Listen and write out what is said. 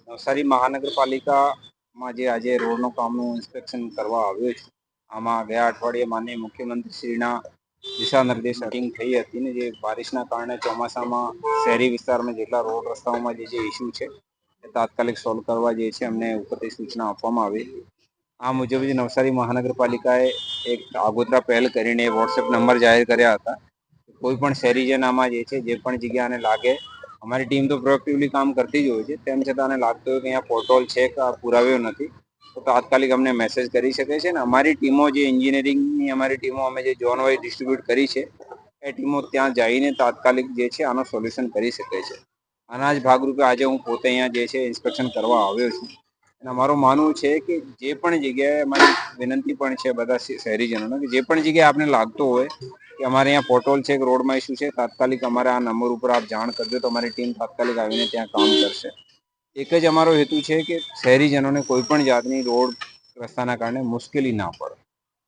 નવસારી મહાનગરપાલિકામાં જે આજે રોડનું કામનું ઇન્સ્પેક્શન કરવા આવ્યો છું, આમાં ગયા અઠવાડિયે માનનીય મુખ્યમંત્રીશ્રીના દિશા નિર્દેશ મીટિંગ થઈ હતી ને જે બારિશના કારણે ચોમાસામાં શહેરી વિસ્તારમાં જેટલા રોડ રસ્તાઓમાં જે ઇસ્યુ છે એ તાત્કાલિક સોલ્વ કરવા જે છે અમને ઉપરથી સૂચના આપવામાં આવી. આ મુજબ જે નવસારી મહાનગરપાલિકાએ એક આગોતરા પહેલ કરીને વોટ્સએપ નંબર જાહેર કર્યા હતા. કોઈ પણ શહેરીજન આમાં જે છે જે પણ જગ્યાને લાગે, અમારી ટીમ તો પ્રોએક્ટિવલી કામ કરતી જ હોય છે, તેમ છતાં આને લાગતું હોય કે અહીંયા પોર્ટલ છે કે પુરાવ્યો નથી તો તાત્કાલિક અમને મેસેજ કરી શકે છે. ને અમારી ટીમો જે એન્જિનિયરિંગની અમારી ટીમો અમે જે ઝોન વાઇઝ ડિસ્ટ્રીબ્યુટ કરી છે એ ટીમો ત્યાં જઈને તાત્કાલિક જે છે આનો સોલ્યુશન કરી શકે છે. આના જ ભાગરૂપે આજે હું પોતે અહીંયા જે છે ઇન્સ્પેક્શન કરવા આવ્યો છું. અને અમારું માનવું છે કે જે પણ જગ્યાએ અમારી વિનંતી પણ છે બધા શહેરીજનોને કે જે પણ જગ્યાએ આપને લાગતો હોય કે અમારે અહીંયા પોર્ટલ છે કે રોડમાં ઇસ્યુ છે, તાત્કાલિક અમારા આ નંબર ઉપર આપ જાણ કરજો તો અમારી ટીમ તાત્કાલિક આવીને ત્યાં કામ કરશે. એક જ અમારો હેતુ છે કે શહેરીજનોને કોઈ પણ જાતની રોડ રસ્તાના કારણે મુશ્કેલી ના પડે.